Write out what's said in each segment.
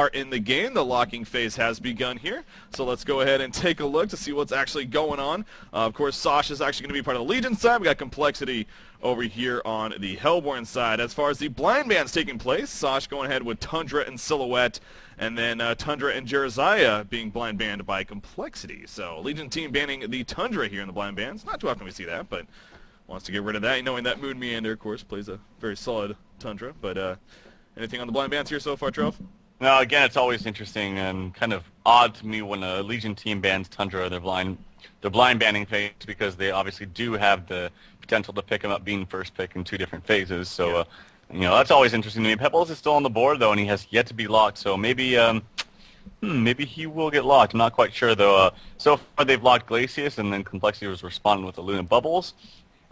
are in the game. The locking phase has begun here, so let's go ahead and take a look to see what's actually going on. Of course, SOSH is actually going to be part of the Legion side. We got Complexity over here on the Hellborn side. As far as the blind bands taking place, SOSH going ahead with Tundra and Silhouette, and then Tundra and Jeremiah being blind banned by Complexity. So Legion team banning the Tundra here in the blind bands. Not too often we see that, but wants to get rid of that, knowing that Moon Meander, of course, plays a very solid Tundra. But anything on the blind bands here so far, Trove? No, again, it's always interesting and kind of odd to me when a Legion team bans Tundra. They're blind banning phase because they obviously do have the potential to pick him up being first pick in two different phases. So, that's always interesting to me. Pebbles is still on the board though, and he has yet to be locked. So maybe, maybe he will get locked. I'm not quite sure though. So far they've locked Glacius, and then Complexity was responding with the Luna Bubbles,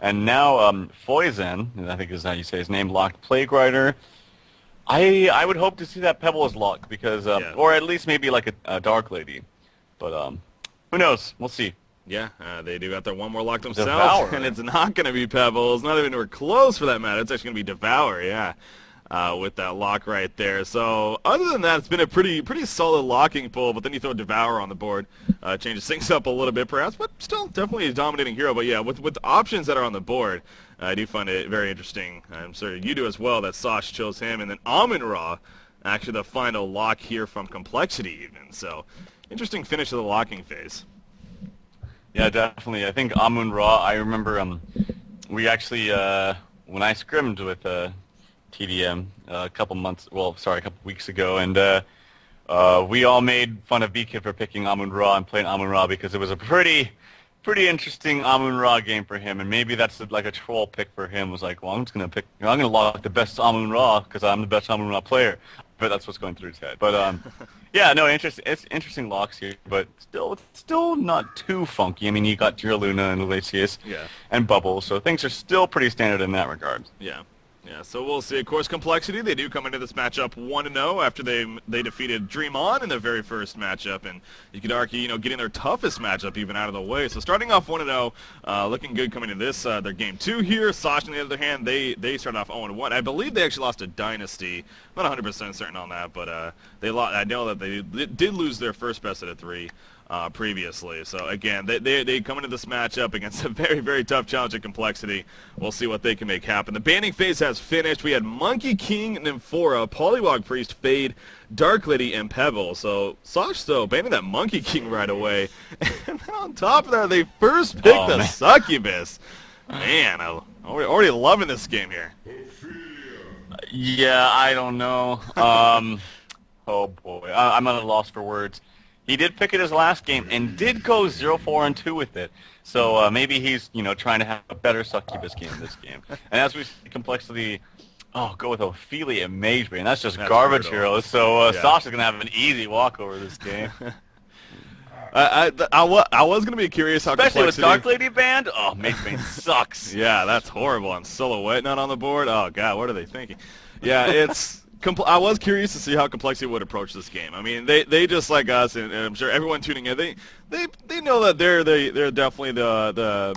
and now Foizen, I think is how you say his name, locked Plague Rider. I would hope to see that Pebbles locked because, or at least maybe like a Dark Lady, but who knows? We'll see. Yeah, they do got their one more lock themselves, and it's not going to be Pebbles, not even anywhere close for that matter. It's actually going to be Devour, with that lock right there. So other than that, it's been a pretty solid locking pull, but then you throw Devour on the board, changes things up a little bit perhaps, but still definitely a dominating hero. But yeah, with the options that are on the board, I do find it very interesting. I'm sure you do as well that SOSH chose him, and then Amun-Ra, actually the final lock here from Complexity even. So interesting finish of the locking phase. Yeah, definitely. I think Amun-Ra, I remember we actually, when I scrimmed with TDM a couple weeks ago, and we all made fun of B-Kid for picking Amun-Ra and playing Amun-Ra because it was a pretty interesting Amun-Ra game for him, and maybe that's like a troll pick for him. Was like, well, I'm gonna lock the best Amun-Ra because I'm the best Amun-Ra player. But that's what's going through his head. But yeah, no, it's interesting locks here, but it's still not too funky. I mean, you got your Luna and Glacius and Bubbles, so things are still pretty standard in that regard. Yeah, so we'll see. Of course, Complexity, they do come into this matchup 1-0 after they defeated DreamHoN in their very first matchup, and you could argue, getting their toughest matchup even out of the way. So starting off 1-0, looking good coming into this, their game 2 here. SOSH, on the other hand, they started off 0-1. I believe they actually lost to Dynasty. I'm not 100% certain on that, but I know that they did lose their first best out of 3. Previously. So again, they come into this matchup against a very, very tough challenge at Complexity. We'll see what they can make happen. The banning phase has finished. We had Monkey King, Nymphora, Polywog Priest, Fade, Dark Lady, and Pebble. So SOSH though banning that Monkey King right away. And then on top of that, they first picked the Succubus. Man, I'm already loving this game here. Yeah, I don't know. Oh boy, I'm at a loss for words. He did pick it his last game and did go 0-4-2 with it. So maybe he's, trying to have a better Succubus game this game. And as we see Complexity, go with Ophelia Magebane. That's just garbage heroes. So SOSH is going to have an easy walkover this game. I was going to be curious how Especially Complexity... with Dark Lady banned? Oh, Magebane sucks. Yeah, that's horrible. And Silhouette not on the board? Oh, God, what are they thinking? Yeah, it's... I was curious to see how Complexity would approach this game. I mean, they just like us, and I'm sure everyone tuning in, they know that they're definitely the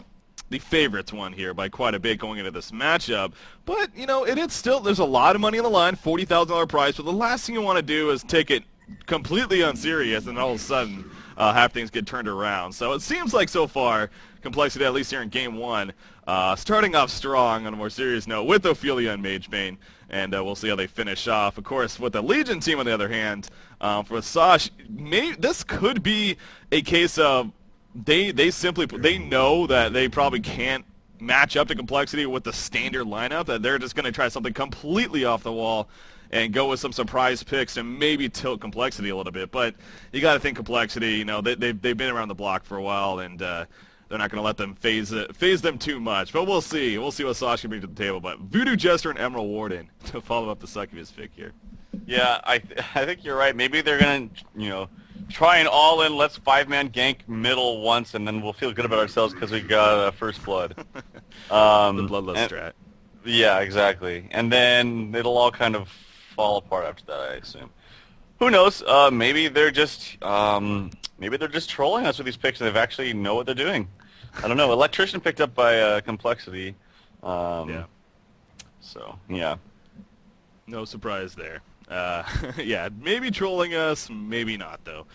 favorites one here by quite a bit going into this matchup. But it's still, there's a lot of money on the line, $40,000 prize. But the last thing you want to do is take it completely unserious, and all of a sudden have things get turned around. So it seems like so far Complexity, at least here in Game 1, starting off strong on a more serious note with Ophelia and Magebane. And we'll see how they finish off. Of course, with the Legion team, on the other hand, for SOSH, this could be a case of they know that they probably can't match up to Complexity with the standard lineup, that they're just going to try something completely off the wall and go with some surprise picks and maybe tilt Complexity a little bit. But you got to think Complexity, they've been around the block for a while, and they're not going to let them phase them too much. But we'll see. We'll see what SOSH can bring to the table. But Voodoo Jester and Emerald Warden to follow up the Succubus pick here. Yeah, I think you're right. Maybe they're going to, try an all-in, let's 5-man gank middle once, and then we'll feel good about ourselves because we got First Blood. The Bloodlust strat. Yeah, exactly. And then it'll all kind of fall apart after that, I assume. Who knows? Maybe they're just trolling us with these picks, and they actually know what they're doing. I don't know. Electrician picked up by Complexity. Yeah. So, yeah. No surprise there. Yeah, maybe trolling us, maybe not though.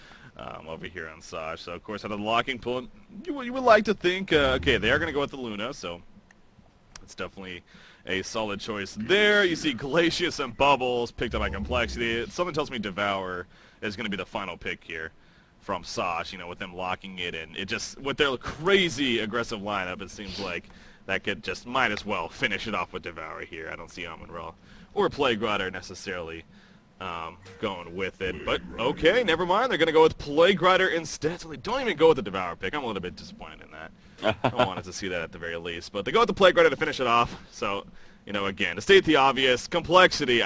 Over here on SOSH. So of course out of the locking pool, you would like to think, okay, they are going to go with the Luna, so it's definitely a solid choice there. You see Glacius and Bubbles picked up by Complexity. Something tells me Devour is going to be the final pick here from SOSH, you know, with them locking it in. It just, with their crazy aggressive lineup, it seems like that could just might as well finish it off with Devour here. I don't see Amon-Ra or Plague Rider necessarily going with it. But okay, never mind. They're going to go with Plague Rider instead. So they don't even go with the Devour pick. I'm a little bit disappointed in that. I wanted to see that at the very least. But they go with the Plague Rider to finish it off. So, you know, again, to state the obvious, Complexity,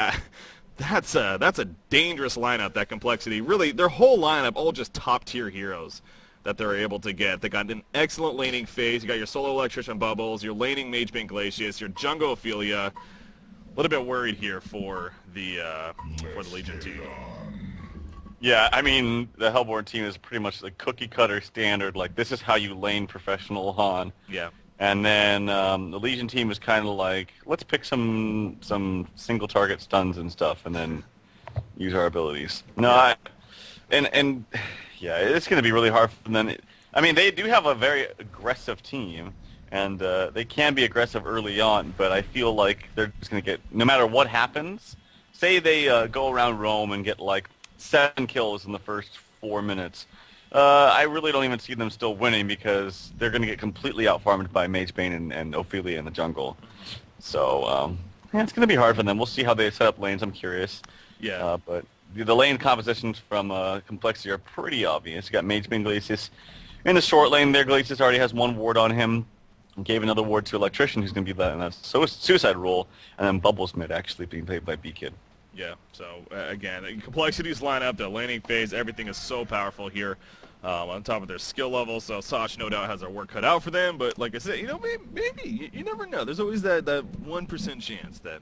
that's a dangerous lineup, that Complexity. Really, their whole lineup, all just top-tier heroes that they're able to get. They got an excellent laning phase. You got your solo Electrician Bubbles, your laning Mage Bank Glacius, your jungle Ophelia. A little bit worried here for the Legion team. Yeah, I mean, the Hellborn team is pretty much the cookie-cutter standard. Like, this is how you lane professional Han. Yeah. And then the Legion team is kind of like, let's pick some single-target stuns and stuff, and then use our abilities. No, yeah. And yeah, it's going to be really hard for them. I mean, they do have a very aggressive team, and they can be aggressive early on, but I feel like they're just going to get, no matter what happens, say they go around Rome and get like 7 kills in the first 4 minutes, I really don't even see them still winning because they're going to get completely out-farmed by Mage Bane and Ophelia in the jungle. So, yeah, it's going to be hard for them. We'll see how they set up lanes. I'm curious. Yeah. But the lane compositions from Complexity are pretty obvious. You got Mage Bane Glacius. In the short lane there, Glacius already has 1 ward on him. Gave another ward to Electrician, who's going to be in that suicide role, and then Bubbles mid actually being played by B-Kid. Yeah, so again, Complexity's lineup, the laning phase, everything is so powerful here on top of their skill level. So SOSH no doubt has their work cut out for them, but like I said, you know, maybe you never know. There's always that 1% chance that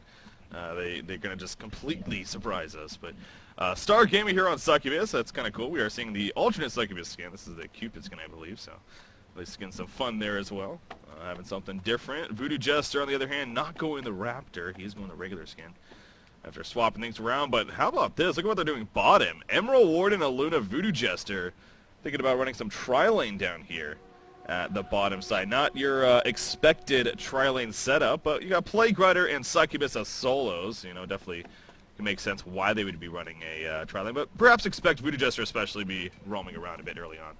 they're going to just completely surprise us. But Star Gaming here on Succubus, that's kind of cool. We are seeing the alternate Succubus skin. This is the Cupid skin, I believe, so at least getting some fun there as well. Having something different. Voodoo Jester, on the other hand, not going the Raptor. He's going the regular skin after swapping things around. But how about this? Look at what they're doing bottom. Emerald Warden, a Luna, Voodoo Jester. Thinking about running some tri-lane down here at the bottom side. Not your expected tri-lane setup, but you got Plague Rider and Succubus as solos. You know, definitely can make sense why they would be running a tri-lane. But perhaps expect Voodoo Jester especially be roaming around a bit early on.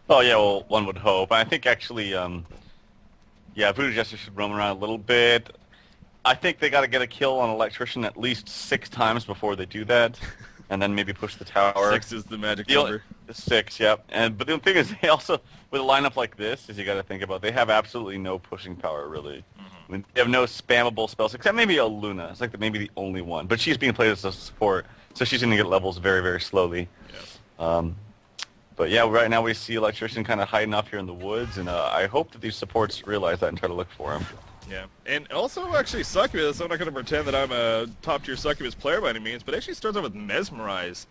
Oh, yeah, well, one would hope. I think actually, yeah, Voodoo Jester should roam around a little bit. I think they got to get a kill on Electrician at least 6 times before they do that, and then maybe push the tower. 6 is the magic number. 6, yep. But the thing is, they also, with a lineup like this, is you got to think about, they have absolutely no pushing power, really. I mean, they have no spammable spells, except maybe a Luna. It's like maybe the only one. But she's being played as a support, so she's going to get levels very, very slowly. Yeah. But yeah, right now we see Electrician kind of hiding off here in the woods, and I hope that these supports realize that and try to look for him. Yeah, and also actually Succubus, I'm not going to pretend that I'm a top-tier Succubus player by any means, but actually starts off with Mesmerize.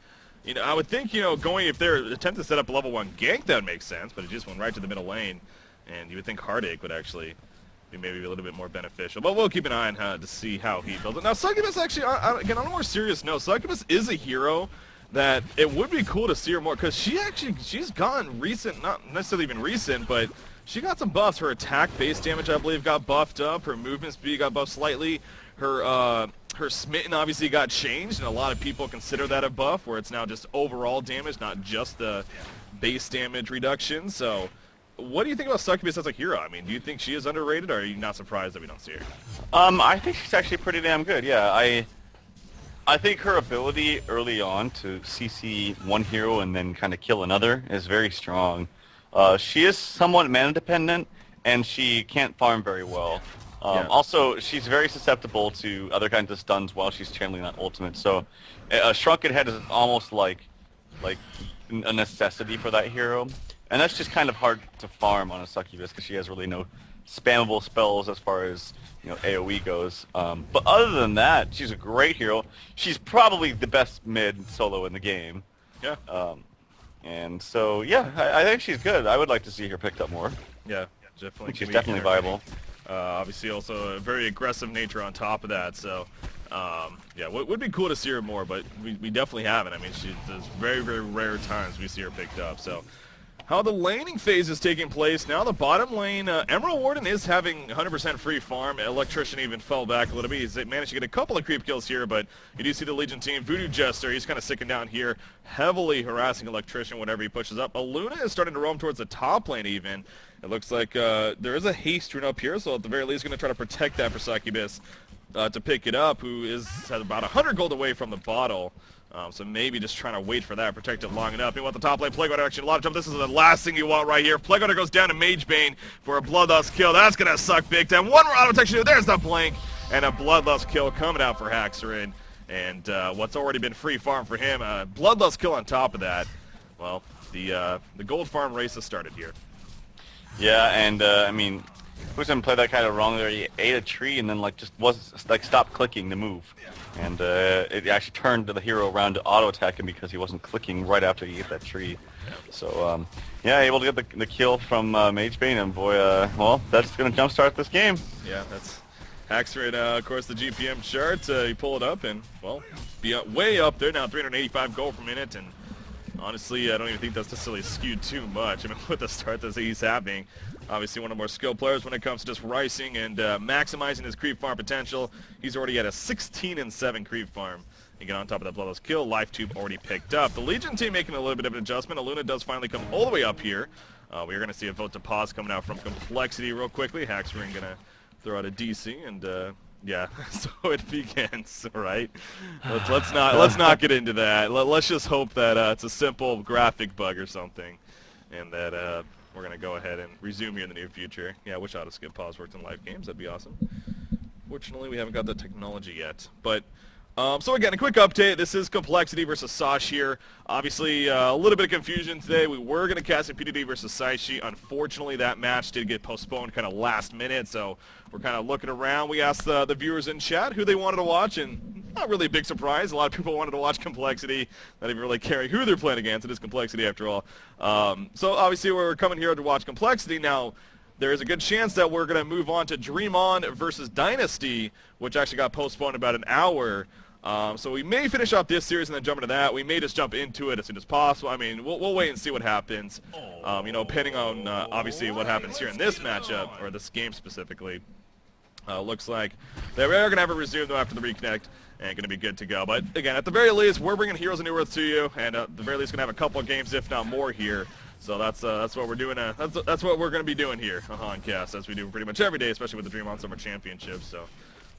You know, I would think, you know, if they're attempting to set up a level 1 gank, that would make sense, but it just went right to the middle lane, and you would think Heartache would actually be maybe a little bit more beneficial. But we'll keep an eye on to see how he builds it. Now, Succubus actually, again, on a more serious note, Succubus is a hero that it would be cool to see her more, because she's gotten recent, not necessarily even recent, but she got some buffs. Her attack base damage, I believe, got buffed up. Her movement speed got buffed slightly. Her smitten obviously got changed, and a lot of people consider that a buff, where it's now just overall damage, not just the base damage reduction. So what do you think about Succubus as a hero? I mean, do you think she is underrated, or are you not surprised that we don't see her? I think she's actually pretty damn good, yeah. I think her ability early on to CC one hero and then kind of kill another is very strong. She is somewhat mana dependent, and she can't farm very well. Also, she's very susceptible to other kinds of stuns while she's channeling that ultimate. So, a Shrunken Head is almost like a necessity for that hero, and that's just kind of hard to farm on a Succubus because she has really no spammable spells as far as AoE goes. But other than that, she's a great hero. She's probably the best mid solo in the game. Yeah. And so, yeah, I think she's good. I would like to see her picked up more. Yeah, definitely. She's definitely viable. Obviously also a very aggressive nature on top of that, so Yeah, would be cool to see her more, but we definitely haven't. I mean, there's very, very rare times we see her picked up. So how the laning phase is taking place now. The bottom lane, Emerald Warden is having 100% free farm. Electrician even fell back a little bit. He's managed to get a couple of creep kills here, but you do see the Legion team. Voodoo Jester, he's kind of sticking down here, heavily harassing Electrician whenever he pushes up. Luna is starting to roam towards the top lane even. It looks like there is a haste rune up here, so at the very least going to try to protect that for Succubus to pick it up, who has about 100 gold away from the bottle. So maybe just trying to wait for that, protect it long enough. You want the top lane, Plague Rider actually a lot of jump. This is the last thing you want right here. Plague Rider goes down to Magebane for a Bloodlust kill. That's going to suck big time. One more auto protection. There's the blink. And a Bloodlust kill coming out for Haxerin. And what's already been free farm for him, Bloodlust kill on top of that. Well, the gold farm race has started here. Yeah, and I mean, Husan played that kind of wrong there. He ate a tree and then stopped clicking to move. And it actually turned the hero around to auto-attack him because he wasn't clicking right after he ate that tree. So, yeah, able to get the kill from Magebane, and boy, well, that's going to jumpstart this game. Yeah, that's Haxerin, of course, the GPM chart. You pull it up and, well, be way up there now, 385 gold per minute, and honestly, I don't even think that's necessarily skewed too much. I mean, with the start that he's having, obviously one of the more skilled players when it comes to just rising and maximizing his creep farm potential. He's already at a 16-7 creep farm. You get on top of that Bloodlust kill. Life Tube already picked up. The Legion team making a little bit of an adjustment. Aluna does finally come all the way up here. We're going to see a vote to pause coming out from Complexity real quickly. Haxerin going to throw out a DC, and yeah, so it begins, right? Let's not get into that. Let's just hope that it's a simple graphic bug or something, and that we're going to go ahead and resume here in the near future. Yeah, I wish auto skip pause worked in live games. That'd be awesome. Fortunately, we haven't got the technology yet. But so again, a quick update. This is Complexity versus SOSH here. Obviously, a little bit of confusion today. We were going to cast a PDD versus Saishi. Unfortunately, that match did get postponed kind of last minute, so we're kind of looking around. We asked the viewers in chat who they wanted to watch, and not really a big surprise. A lot of people wanted to watch Complexity, not even really caring who they're playing against. It is Complexity after all. So obviously, we're coming here to watch Complexity. Now, there is a good chance that we're going to move on to DreamHoN versus Dynasty, which actually got postponed about an hour. So we may finish off this series and then jump into that. We may just jump into it as soon as possible. I mean, we'll wait and see what happens. You know, depending on obviously what happens here in this matchup, or this game specifically. Looks like they are going to have it resumed though after the reconnect and going to be good to go. But again, at the very least, we're bringing Heroes of New Earth to you, and at the very least, going to have a couple of games, if not more, here. So that's what we're doing. That's what we're going to be doing here on Honcast, as we do pretty much every day, especially with the DreamHoN Summer Championships. So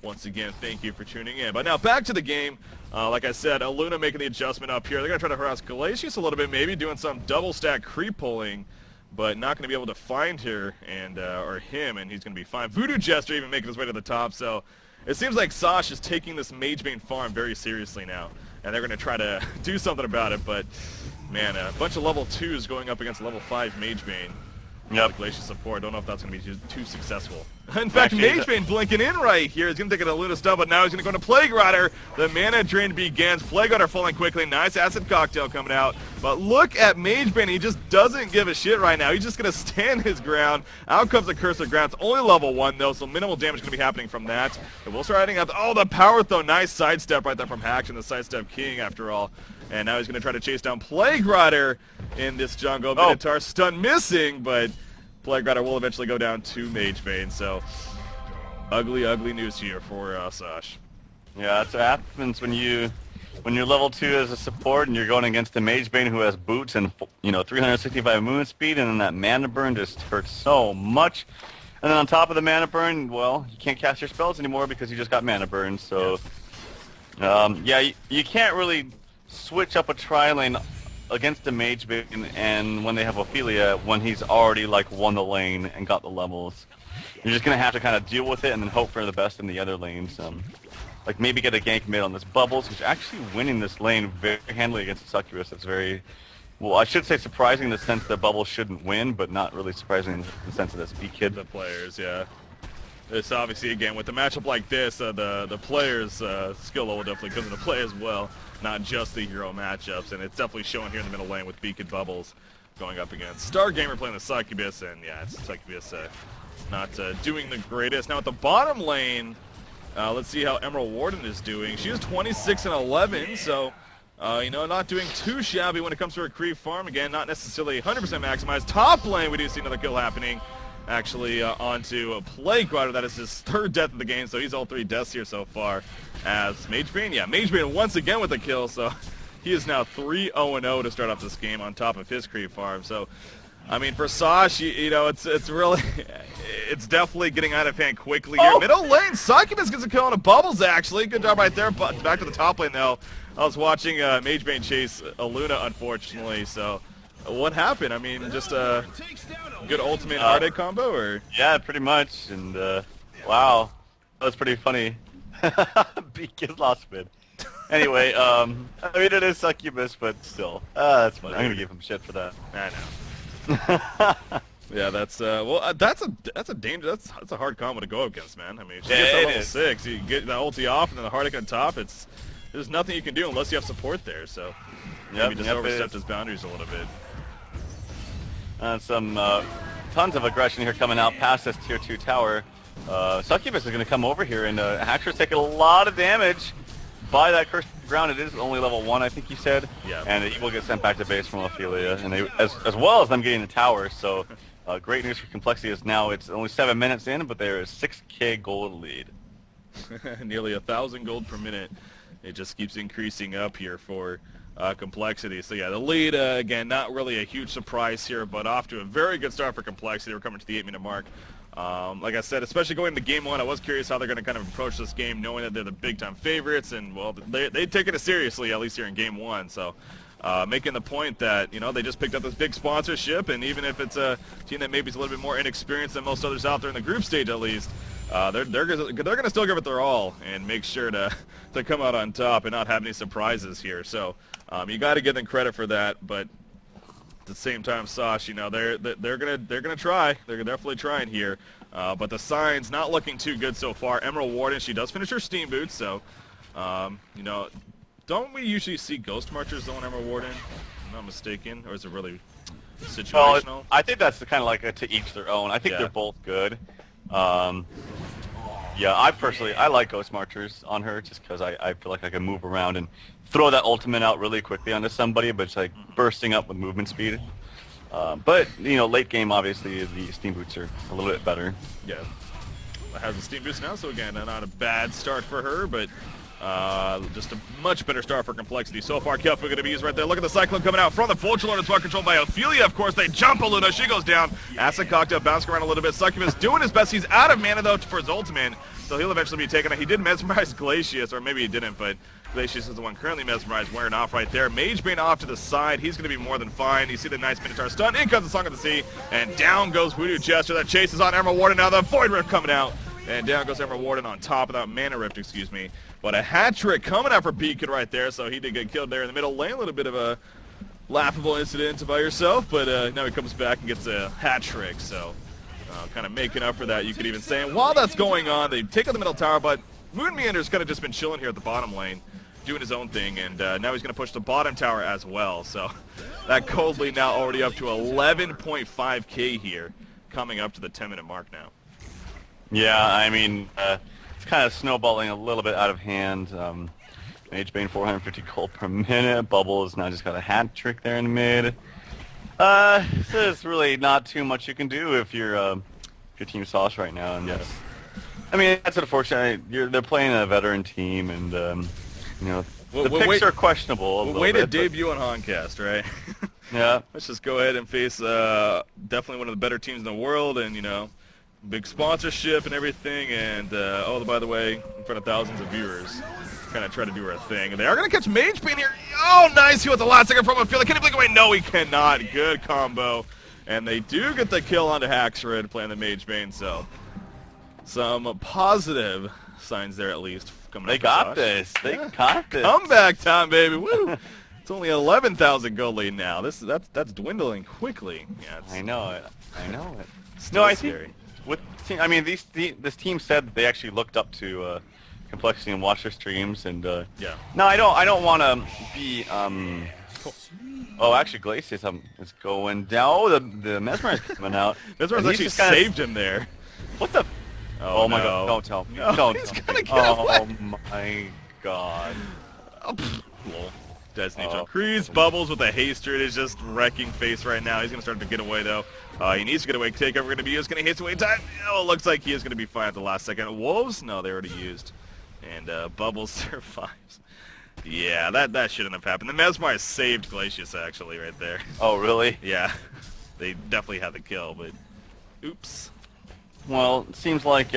once again, thank you for tuning in. But now back to the game. Like I said, Luna making the adjustment up here. They're going to try to harass Glacius a little bit, maybe doing some double stack creep pulling, but not going to be able to find her and or him, and he's going to be fine. Voodoo Jester even making his way to the top. So it seems like SOSH is taking this Magebane farm very seriously now, and they're going to try to do something about it. But man, a bunch of level 2s going up against level 5 Magebane. Yep. Glacius support. Don't know if that's going to be too successful. In fact, Magebane blinking in right here. He's going to take a Luna stun, but now he's going to go into Plague Rider. The mana drain begins. Plague Rider falling quickly. Nice acid cocktail coming out. But look at Magebane. He just doesn't give a shit right now. He's just going to stand his ground. Out comes the Curse of Ground. It's only level 1, though, so minimal damage going to be happening from that. And we'll start adding up. Oh, the power throw. Nice sidestep right there from Haxerin, the sidestep king, after all. And now he's going to try to chase down Plague Rider in this jungle. Minotaur stun missing, but Plague Rider will eventually go down to Magebane. So ugly, ugly news here for SOSH. Yeah, that's what happens when you're level 2 as a support and you're going against a Magebane who has boots and 365 movement speed, and then that mana burn just hurts so much. And then on top of the mana burn, well, you can't cast your spells anymore because you just got mana burn. So yeah, you can't really switch up a tri-lane against the Magebane, and when they have Ophelia, when he's already like won the lane and got the levels. You're just going to have to kind of deal with it and then hope for the best in the other lanes. Like maybe get a gank mid on this Bubbles, who's actually winning this lane very handily against the Succubus. That's very, well, I should say surprising in the sense that Bubbles shouldn't win, but not really surprising in the sense of this B-Kid. The players, yeah. It's obviously, again, with a matchup like this, the players' skill level definitely comes into play as well, not just the hero matchups, and it's definitely showing here in the middle lane with Beacon Bubbles going up against Stargamer playing the Succubus, and yeah, it's Succubus not doing the greatest. Now at the bottom lane, Let's see how Emerald Warden is doing. She is 26 and 11, so you know, not doing too shabby when it comes to her creep farm. Again, not necessarily 100% maximized. Top lane, we do see another kill happening. Actually, onto a Plague Rider. That is his 3rd death of the game, so he's all 3 deaths here so far. As Magebane, yeah, Magebane once again with a kill, so he is now 3-0-0 to start off this game on top of his creep farm. So, I mean, for SOSH, you know, it's really, it's definitely getting out of hand quickly here. Oh. Middle lane, Succubus gets a kill on a Bubbles, actually. Good job right there, but back to the top lane, though. I was watching Magebane chase a Luna, unfortunately, so what happened? I mean, just a good ultimate Heartache combo, or? Yeah, pretty much, and wow, that was pretty funny. Beat gets lost mid. Anyway, I mean, it is Succubus, but still, that's funny. I'm gonna give him shit for that. I know. Yeah, that's well, that's a danger. That's a hard combo to go against, man. I mean, if she gets to level 6, you get the ulti off, and then the Heartache on top. There's nothing you can do unless you have support there. So maybe just overstepped his boundaries a little bit. Some tons of aggression here coming out past this tier 2 tower. Succubus is going to come over here, and Haxor's taking a lot of damage by that cursed ground. It is only level 1, I think you said. Yeah. And he will get sent back to base from Ophelia, and as well as them getting the tower. So great news for Complexity is now it's only 7 minutes in, but there is 6k gold lead. Nearly 1,000 gold per minute. It just keeps increasing up here for Complexity. So yeah, the lead, again, not really a huge surprise here, but off to a very good start for Complexity. We're coming to the 8-minute mark. Like I said, especially going into Game 1, I was curious how they're going to kind of approach this game, knowing that they're the big-time favorites, and, well, they've taken it seriously, at least here in Game 1. So making the point that, you know, they just picked up this big sponsorship, and even if it's a team that maybe is a little bit more inexperienced than most others out there in the group stage, at least, they're going to still give it their all and make sure to come out on top and not have any surprises here. So you got to give them credit for that, but at the same time, SOSH, you know, they're gonna try. They're definitely trying here, but the signs not looking too good so far. Emerald Warden, she does finish her steam boots, so you know, don't we usually see Ghost Marchers though in Emerald Warden? If I'm not mistaken, or is it really situational? Well, I think that's kind of like a to each their own. I think they're both good. Yeah, I like Ghost Marchers on her just because I feel like I can move around and throw that ultimate out really quickly onto somebody, but it's like bursting up with movement speed. But, you know, late game, obviously, the steam boots are a little bit better. Yeah. Has the steam boost now, so again, not a bad start for her, but just a much better start for Complexity. So far, Kelf going to be used right there. Look at the Cyclone coming out from the Vulture Lord. It's well controlled by Ophelia, of course. They jump Luna. She goes down. Acid Cocktail bouncing around a little bit. Succubus doing his best. He's out of mana, though, for his ultimate, so he'll eventually be taken out. He did mesmerize Glacius, or maybe he didn't, but Glacius is the one currently mesmerized, wearing off right there. Magebane off to the side. He's going to be more than fine. You see the nice Minotaur stun. In comes the Song of the Sea, and down goes Voodoo Jester. That chases on Emerald Warden. Now the Void Rift coming out, and down goes Emerald Warden on top of that Mana Rift, excuse me. But a hat trick coming out for Beacon right there, so he did get killed there in the middle lane. A little bit of a laughable incident by yourself, but now he comes back and gets a hat trick, so kind of making up for that, you could even say. And while that's going on, they take out the middle tower, but Moon Meander's kind of just been chilling here at the bottom lane, doing his own thing, and now he's going to push the bottom tower as well. So that cold lead now already up to 11.5k here, coming up to the 10-minute mark now. Yeah, I mean, it's kind of snowballing a little bit out of hand. Magebane 450 gold per minute. Bubble has now just got a hat trick there in mid. There's really not too much you can do if you're Team SOSH right now. And Yes. I mean, that's unfortunate. They're playing a veteran team, and you know, the picks are questionable. Way to debut on Honcast, right? Yeah. Let's just go ahead and face definitely one of the better teams in the world, and you know, big sponsorship and everything, and oh, by the way, in front of thousands of viewers, kind of try to do our thing. And they are going to catch Magebane here. Oh, nice! He was the last second from Ophelia. Can he blink away? No, he cannot. Good combo. And they do get the kill onto Haxorud playing the Magebane, so some positive signs there at least. They got this. They got this. Comeback time, baby. Woo! It's only 11,000 gold lead now. That's dwindling quickly. Yeah, I know it. I know it. Still No, I scary. think with I mean, this team said that they actually looked up to Complexity and watched their streams, and Yeah. No, I don't want to be Oh, actually, Glacius is going down. Oh, the Mesmerize coming out. Mesmerize And he's actually just kinda- saved him there. What the? Oh my no. god, don't tell me. No, Don't he's tell gonna me. get away. Oh my god. Oh, lol. Destiny Oh. jump. Kreese Bubbles with a haster. It is just wrecking face right now. He's going to start to get away, though. He needs to get away. Takeover going to be used. Going to haste away time. Oh, it looks like he is going to be fine at the last second. Wolves? No, they already used. And Bubbles survives. Yeah, that shouldn't have happened. The Mesmerize saved Glacius, actually, right there. Oh, really? Yeah. They definitely had the kill, but oops. Well, it seems like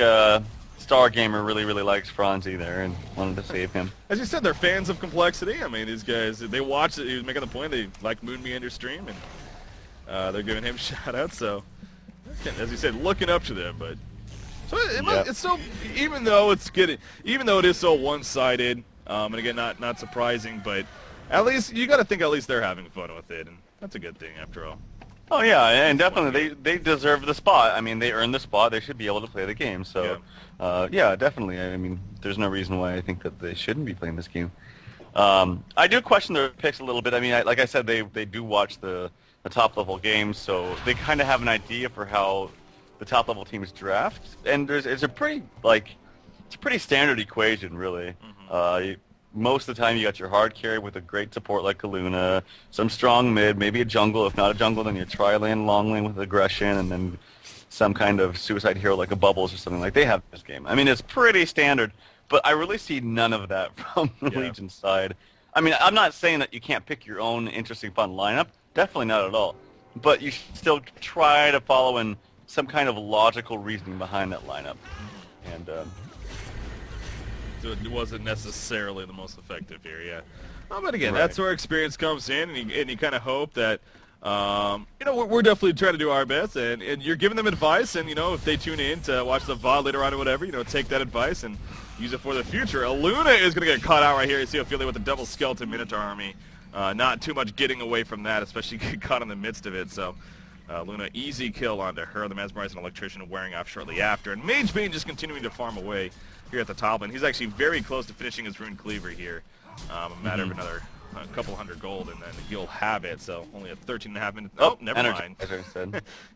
Star Gamer really likes Franzi there and wanted to save him. As you said, they're fans of complexity. I mean, these guys, they watch it. He was making the point they like Moon Meander stream, and they're giving him shout outs. So, as you said, looking up to them. But so it's so, even though it is so one-sided, and again, not surprising, but at least you got to think at least they're having fun with it, and that's a good thing after all. Oh yeah, and definitely they deserve the spot. I mean, they earned the spot. They should be able to play the game. So, yeah, definitely. I mean, there's no reason why I think that they shouldn't be playing this game. I do question their picks a little bit. I mean, like I said, they do watch the top level games, so they kind of have an idea for how the top level teams draft. And it's a pretty standard equation, really. Most of the time you got your hard carry with a great support like Kaluna, some strong mid, maybe a jungle. If not a jungle, then your tri-lane, long lane with aggression, and then some kind of suicide hero like a Bubbles or something like they have this game. I mean, it's pretty standard, but I really see none of that from the Legion side. I mean, I'm not saying that you can't pick your own interesting, fun lineup. Definitely not at all. But you should still try to follow in some kind of logical reasoning behind that lineup. And So it wasn't necessarily the most effective here, yeah. But again, that's where experience comes in, and you kind of hope that, you know, we're definitely trying to do our best, and you're giving them advice, and, you know, if they tune in to watch the VOD later on or whatever, you know, take that advice and use it for the future. Luna is going to get caught out right here. You see Ophelia with the double skeleton Minotaur army. Not too much getting away from that, especially get caught in the midst of it, so... Luna, easy kill onto her. The Mesmerizing Electrician wearing off shortly after. And Mage Bane just continuing to farm away here at the top lane. He's actually very close to finishing his Rune Cleaver here. A matter of another couple hundred gold, and then he'll have it. So only a 13.5 minutes. Oh, never mind.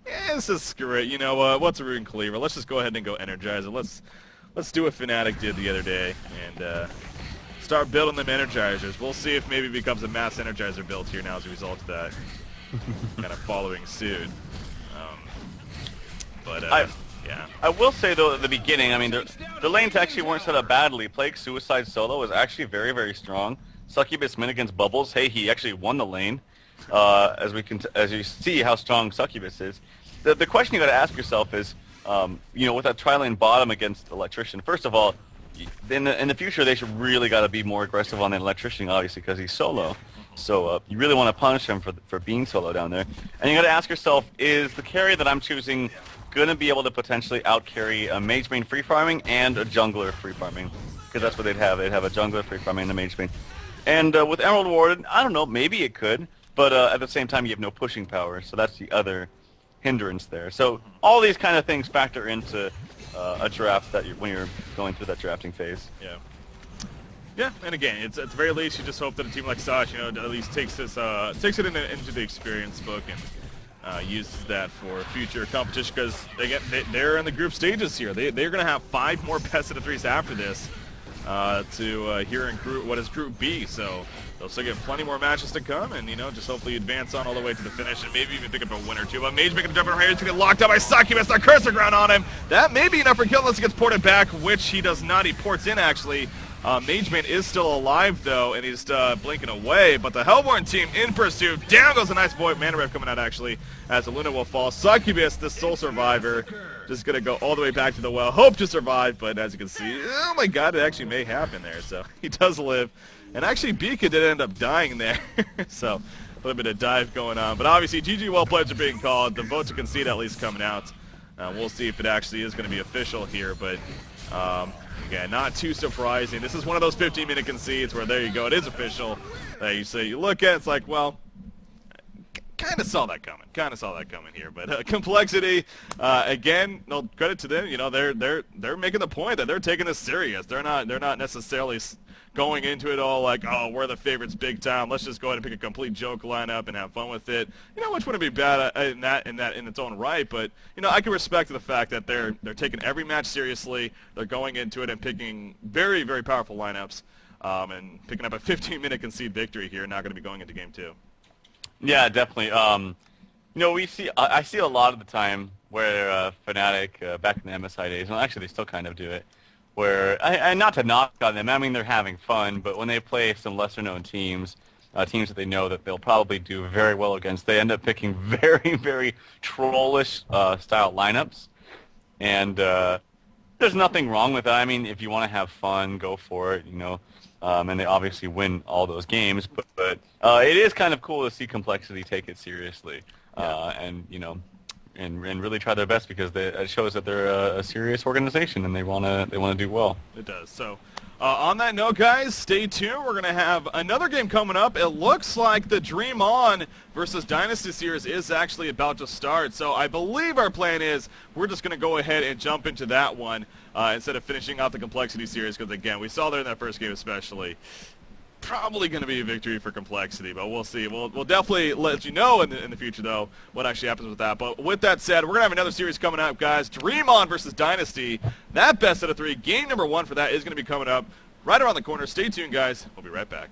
Yeah, this is screw it. You know what? What's a Rune Cleaver? Let's just go ahead and go Energizer. Let's do what Fnatic did the other day and start building them Energizers. We'll see if maybe it becomes a mass Energizer build here now as a result of that. Kind of following suit. Yeah. I will say, though, at the beginning, I mean, the lanes actually weren't set up badly. Plague Suicide solo was actually very strong. Succubus min against Bubbles, hey, he actually won the lane. As you see how strong Succubus is. The question you got to ask yourself is, you know, with that tri-lane bottom against Electrician, first of all, in the future they should really got to be more aggressive on the Electrician, obviously, because he's solo. So you really want to punish him for being solo down there. And you got to ask yourself, is the carry that I'm choosing going to be able to potentially out-carry a Mage Bane free farming and a jungler free farming? Because that's what they'd have. They'd have a jungler free farming and a Mage Bane. And with Emerald Warden, I don't know, maybe it could. But at the same time, you have no pushing power. So that's the other hindrance there. So all these kind of things factor into a draft that when you're going through that drafting phase. Yeah. Yeah, and again, it's at the very least you just hope that a team like SOSH, you know, at least takes it into the experience book and uses that for future competition because they're in the group stages here. They're going to have 5 more best of the 3s after this to here in Group B. So they'll still get plenty more matches to come, and you know, just hopefully advance on all the way to the finish and maybe even pick up a win or two. But Mage making a jump over here, he's going to get locked out by Succubus. The Cursor Ground on him. That may be enough for kill unless he gets ported back, which he does not. He ports in actually. Mage Man is still alive, though, and he's blinking away, but the Hellborn team in pursuit. Down goes a nice boy. Mana Rev coming out, actually, as the Luna will fall. Succubus, the sole survivor, just going to go all the way back to the well. Hope to survive, but as you can see, oh my god, it actually may happen there. So he does live. And actually, Bika did end up dying there. So a little bit of dive going on. But obviously, GG well players are being called. The vote to concede at least coming out. We'll see if it actually is going to be official here, but... again, not too surprising. This is one of those 15-minute concedes where there you go, it is official. You look at it, it's like, well, kind of saw that coming here. But Complexity, again, no credit to them. You know, they're making the point that they're taking this serious. They're not necessarily going into it all like, oh, we're the favorites big time. Let's just go ahead and pick a complete joke lineup and have fun with it. You know, which wouldn't be bad in its own right. But you know, I can respect the fact that they're taking every match seriously. They're going into it and picking very, very powerful lineups. And picking up a 15-minute Concede victory here, not going to be going into game 2. Yeah, definitely. You know, I see a lot of the time where Fnatic, back in the MSI days, well, actually they still kind of do it, where, and not to knock on them, I mean they're having fun, but when they play some lesser-known teams, teams that they know that they'll probably do very well against, they end up picking very, very trollish style lineups, and there's nothing wrong with that. I mean, if you want to have fun, go for it, you know. And they obviously win all those games, but it is kind of cool to see Complexity take it seriously, and you know, and really try their best, because it shows that they're a serious organization and they wanna do well. It does. So, on that note, guys, stay tuned. We're gonna have another game coming up. It looks like the DreamHoN versus Dynasty series is actually about to start. So I believe our plan is we're just gonna go ahead and jump into that one. Instead of finishing out the Complexity series, because again, we saw there in that first game especially, probably going to be a victory for Complexity, but we'll see. We'll definitely let you know in the future, though, what actually happens with that. But with that said, we're going to have another series coming up, guys. DreamHoN versus Dynasty. That best out of 3, game number 1 for that is going to be coming up right around the corner. Stay tuned, guys. We'll be right back.